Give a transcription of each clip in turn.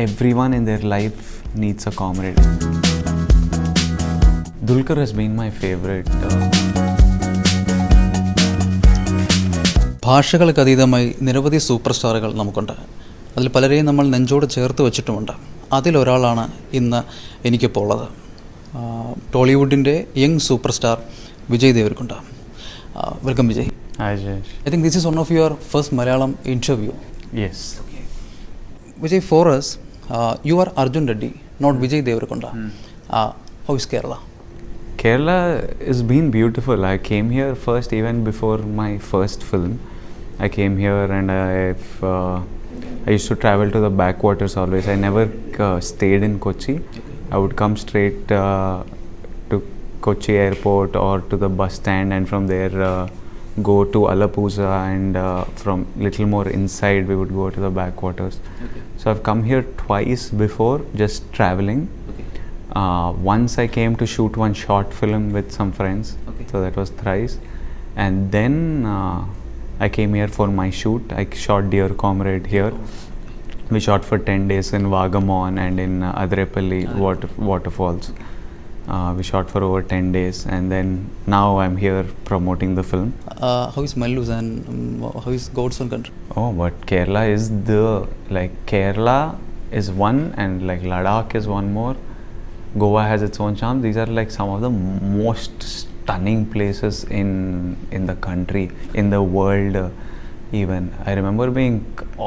everyone in their life needs a comrade. Dulquer has been my favorite. ഭാഷകൾക്ക് അതീതമായി നിരവധി super സ്റ്റാറുകൾ നമുക്കുണ്ട്. അതിൽ പലരെയും നമ്മൾ നെഞ്ചോട് ചേർത്ത് വെച്ചിട്ടുമുണ്ട്. അതിലൊരാളാണ് ഇന്ന് എനിക്കിപ്പോൾ ഉള്ളത്. ടോളിവുഡിൻ്റെ young super star Vijay Deverakonda. Welcome Vijay. Hi Jayesh. I think this is one of your first Malayalam interview. Yes. Vijay, for us, you are Arjun Reddy, not Vijay Deverakonda. How is Kerala? Kerala has been beautiful. I came here first even before my first film. I came here and I used to travel to the backwaters always. I never stayed in Kochi. I would come straight to Kochi airport or to the bus stand, and from there go to Alappuzha, and from little more inside we would go to the backwaters. So I've come here twice before, just traveling. Once I came to shoot one short film with some friends, so that was thrice. And then I came here for my shoot. I shot Dear Comrade here. We shot for 10 days in Vagamon and in Adirepalli waterfalls. We shot for over 10 days, and then now I'm here promoting the film. How is Malus and how is God's own country? Oh, but Kerala is Kerala is one, and like Ladakh is one more. Goa has its own charm. These are like some of the most stunning places in the country, in the world even. I remember being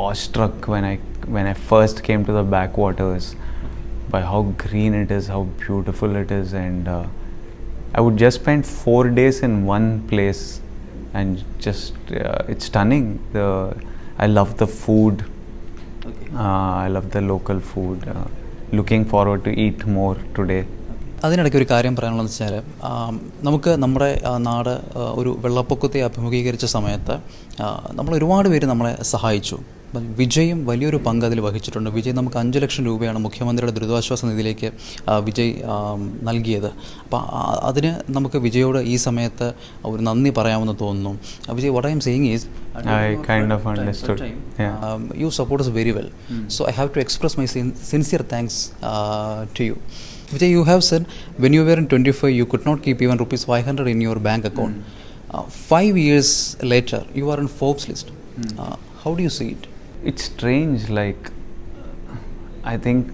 awestruck when I first came to the backwaters by how green it is, how beautiful it is, and I would just spend 4 days in one place, and just it's stunning. I love the food. I love the local food. Looking forward to eat more today. അതിനിടയ്ക്ക് ഒരു കാര്യം പറയാനുള്ളതെന്ന് വെച്ചാൽ നമുക്ക് നമ്മുടെ നാട് ഒരു വെള്ളപ്പൊക്കത്തെ അഭിമുഖീകരിച്ച സമയത്ത് നമ്മൾ ഒരുപാട് പേര് നമ്മളെ സഹായിച്ചു. വിജയും വലിയൊരു പങ്ക് അതിൽ വഹിച്ചിട്ടുണ്ട്. വിജയ് നമുക്ക് 5 ലക്ഷം രൂപയാണ് മുഖ്യമന്ത്രിയുടെ ദുരിതാശ്വാസ നിധിയിലേക്ക് വിജയ് നൽകിയത്. അപ്പോൾ അതിന് നമുക്ക് വിജയോട് ഈ സമയത്ത് ഒരു നന്ദി പറയാമെന്ന് തോന്നുന്നു. Vijay, what I am saying is, I kind of understood. You support us very well. So I have to express my sincere thanks to you. Vijay, you have said when you were in 25 you could not keep even rupees 500 in your bank account. 5 years later you are on Forbes list. How do you see it? It's strange, like I think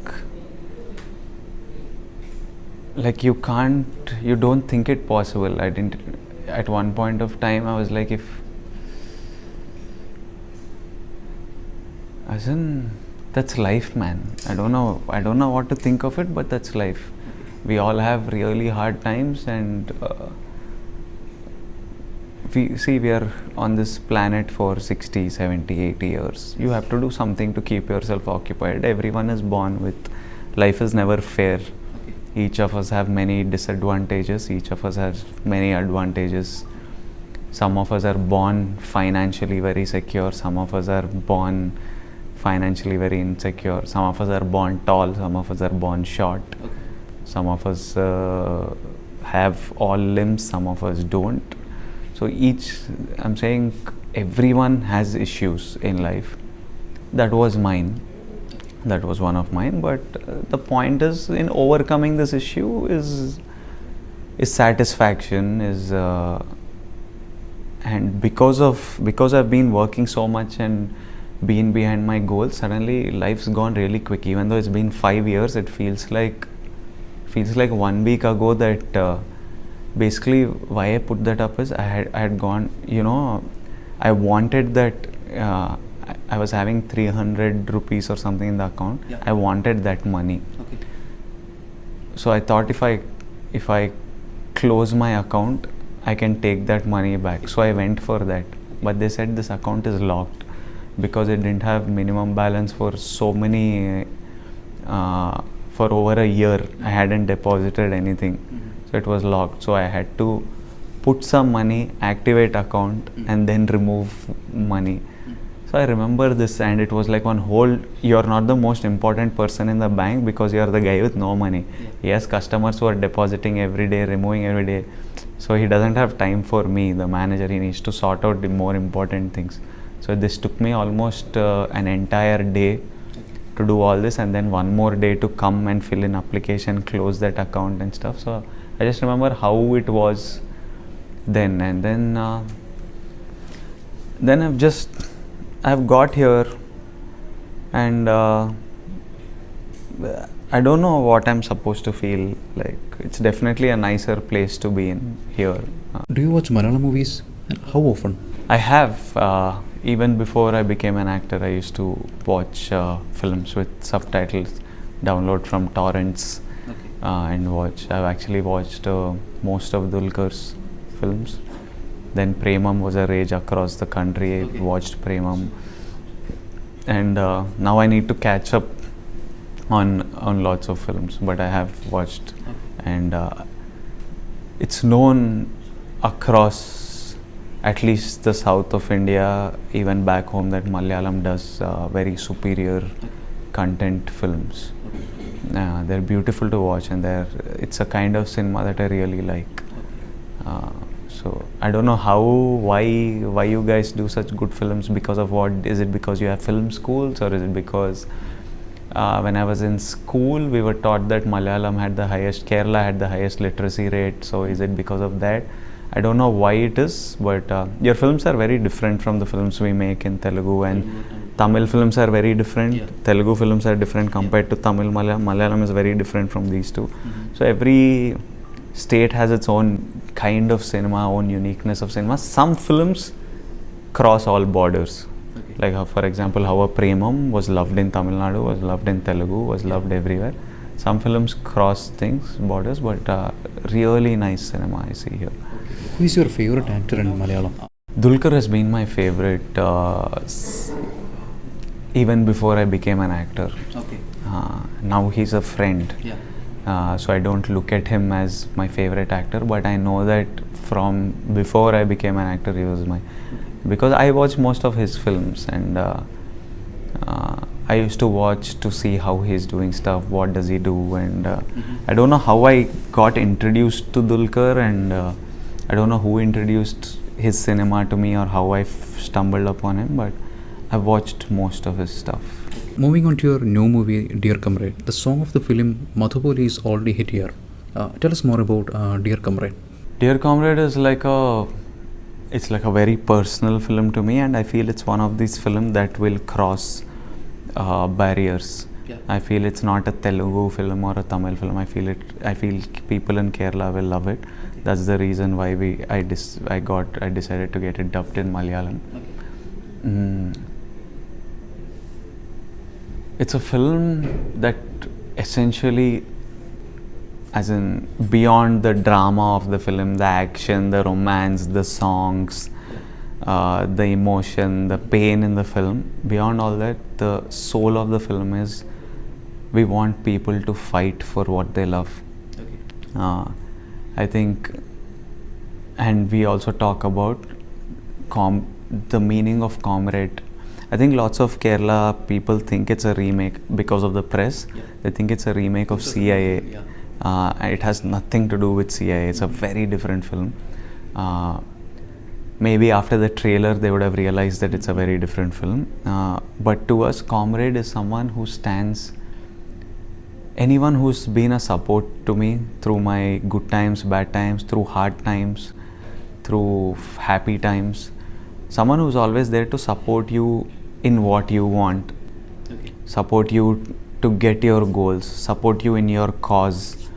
like you don't think it possible. I didn't, at one point of time I was like, if as in that's life, man. I don't know what to think of it, but that's life. We all have really hard times, and we are on this planet for 60, 70, 80 years. You have to do something to keep yourself occupied. Everyone is born with, life is never fair. Each of us have many disadvantages, each of us has many advantages. Some of us are born financially very secure, some of us are born financially very insecure. Some of us are born tall, some of us are born short. Some of us have all limbs, some of us don't. So I'm saying everyone has issues in life. That was mine. That was one of mine. But the point is, in overcoming this issue is satisfaction, and because I've been working so much and been behind my goals, suddenly life's gone really quick. Even though it's been 5 years, it feels like 1 week ago. That basically why I put that up is I had gone, I wanted that I was having 300 rupees or something in the account. I wanted that money. So I thought if I close my account, I can take that money back. So I went for that, but they said this account is locked because it didn't have minimum balance for so many for over a year. I hadn't deposited anything. So it was locked. So I had to put some money, activate account, and then remove money. So I remember this, and it was like one whole, you're not the most important person in the bank because you're the guy with no money. He has customers who are depositing every day, removing every day. So he doesn't have time for me, the manager. He needs to sort out the more important things. So this took me almost an entire day to do all this, and then one more day to come and fill in application, close that account and stuff. So I just remember how it was then, and then I've got here, and I don't know what I'm supposed to feel like. It's definitely a nicer place to be in here. Do you watch Malayalam movies, and how often? I have. Even before I became an actor, I used to watch films with subtitles, download from torrents, and watch. I've actually watched most of Dulquer's films. Then Premam was a rage across the country. I watched Premam, and now I need to catch up on lots of films. But I have watched, and it's known across at least the south of India, even back home, that Malayalam does very superior content films. They're beautiful to watch, and it's a kind of cinema that I really like. So I don't know why you guys do such good films. Because of what? Is it because you have film schools, or is it because when I was in school we were taught that Malayalam had the highest, Kerala had the highest literacy rate? So is it because of that? I don't know why it is, but your films are very different from the films we make in Telugu, and Tamil films are very different. Telugu films are different compared to Tamil. Malayalam is very different from these two. So every state has its own kind of cinema, own uniqueness of cinema. Some films cross all borders. Like for example, how a Premam was loved in Tamil Nadu, was loved in Telugu, was loved everywhere. Some films cross borders, but really nice cinema I see here. Who is your favorite actor in Malayalam? Dulquer has been my favorite even before I became an actor. Now he's a friend. So I don't look at him as my favorite actor, but I know that from before I became an actor he was because I watch most of his films, and I used to watch to see how he's doing stuff, what does he do, and I don't know how I got introduced to Dulquer, and I don't know who introduced his cinema to me or how I stumbled upon him, but I've watched most of his stuff. Moving on to your new movie, Dear Comrade, the song of the film Madhupoli is already hit here. Tell us more about Dear Comrade. Dear Comrade is like a very personal film to me, and I feel it's one of these films that will cross barriers. I feel it's not a Telugu film or a Tamil film. I feel people in Kerala will love it. That's the reason why I decided to get it dubbed in Malayalam. It's a film that essentially, as in beyond the drama of the film, the action, the romance, the songs, the emotion, the pain in the film, beyond all that, the soul of the film is we want people to fight for what they love. I think, and we also talk about the meaning of Comrade. I think lots of Kerala people think it's a remake because of the press. They think it's a remake of CIA. It has nothing to do with CIA. It's a very different film. Maybe after the trailer they would have realized that it's a very different film. But to us, Comrade is someone who stands, anyone who's been a support to me through my good times, bad times, through hard times, through happy times. Someone who's always there to support you in what you want, support you to get your goals, support you in your cause,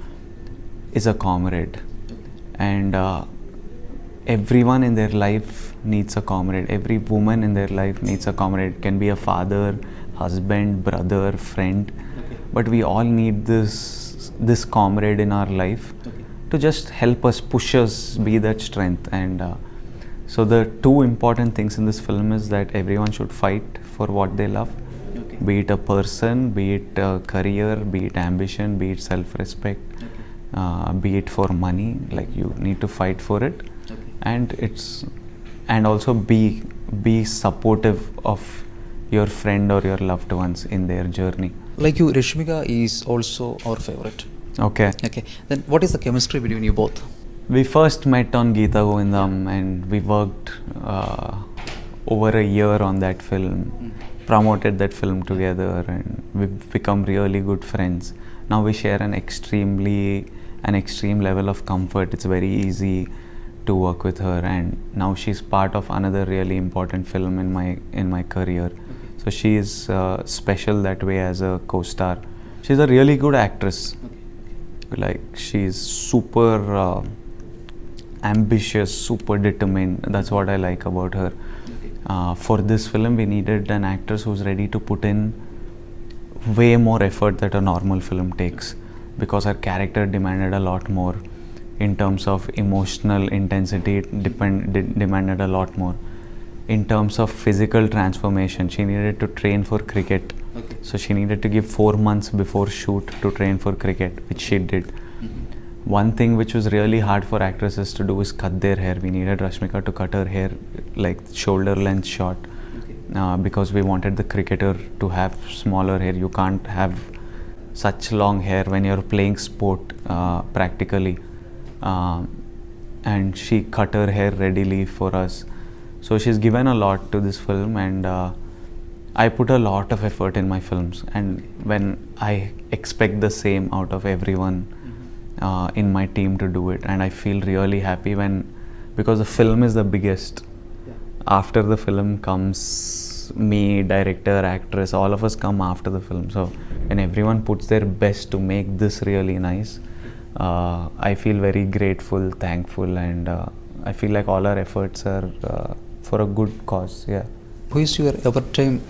is a comrade. And everyone in their life needs a comrade. Every woman in their life needs a comrade. It can be a father, husband, brother, friend, but we all need this comrade in our life to just help us, push us, be that strength. And so the two important things in this film is that everyone should fight for what they love, be it a person, be it a career, be it ambition, be it self-respect, be it for money. Like, you need to fight for it, and also be supportive of your friend or your loved ones in their journey. Like you, Rishmika is also our favorite. Okay. Then what is the chemistry between you both? We first met on Geeta Govindam, and we worked over a year on that film. promoted that film together, and we've become really good friends. Now we share an extreme level of comfort. It's very easy to work with her, and now she's part of another really important film in my career. So she is special that way as a co-star. She's a really good actress. Like, she's super ambitious, super determined. That's what I like about her. For this film, we needed an actress who's ready to put in way more effort that a normal film takes, because her character demanded a lot more in terms of emotional intensity. It demanded a lot more in terms of physical transformation. She needed to train for cricket. So she needed to give 4 months before shoot to train for cricket, which she did. One thing which was really hard for actresses to do is cut their hair. We needed Rashmika to cut her hair like shoulder length short, because we wanted the cricketer to have smaller hair. You can't have such long hair when you're playing sport practically. And she cut her hair readily for us. So she's given a lot to this film, and I put a lot of effort in my films, and when I expect the same out of everyone in my team to do it, and I feel really happy because the film is the biggest. After the film comes me, director, actress, all of us come after the film. So when everyone puts their best to make this really nice, I feel very grateful, thankful, and I feel like all our efforts are for a good cause. Yeah. Who is your ever-time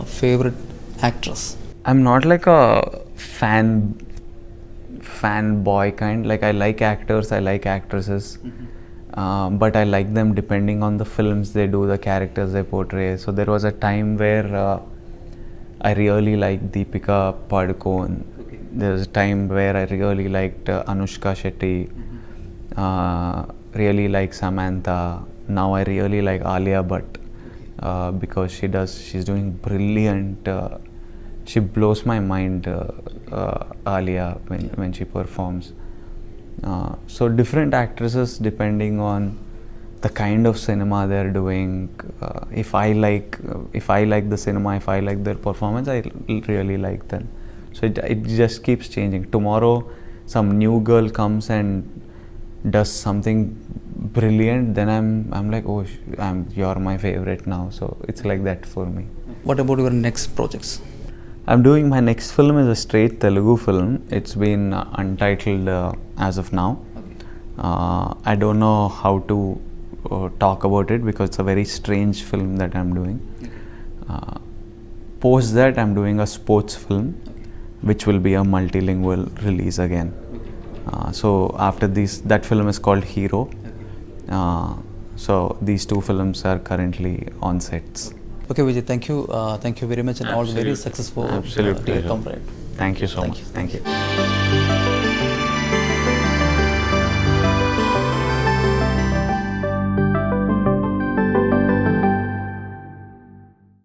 favorite actress? I'm not like a fanboy kind. Like, I like actors, I like actresses, but I like them depending on the films they do, the characters they portray. So there was a time where I really liked Deepika Padukone. There was a time where I really liked Anushka Shetty, really like Samantha. Now I really like Alia Bhatt, because she's doing brilliant. She blows my mind, Alia, when she performs. So different actresses depending on the kind of cinema they're doing. If I like the cinema, if I like their performance, I really like them. So it just keeps changing. Tomorrow some new girl comes and does something brilliant, then I'm like, oh, you're my favorite now. So it's like that for me. What about your next projects? I'm doing my next film is a straight Telugu film. It's been untitled as of now. I don't know how to talk about it because it's a very strange film that I'm doing. Post that, I'm doing a sports film, which will be a multilingual release again. So after that film is called Hero. So these two films are currently on sets. Okay, Vijay, thank you very much, and all very successful. Absolute pleasure. Comrade. Thank you so much. Thank you.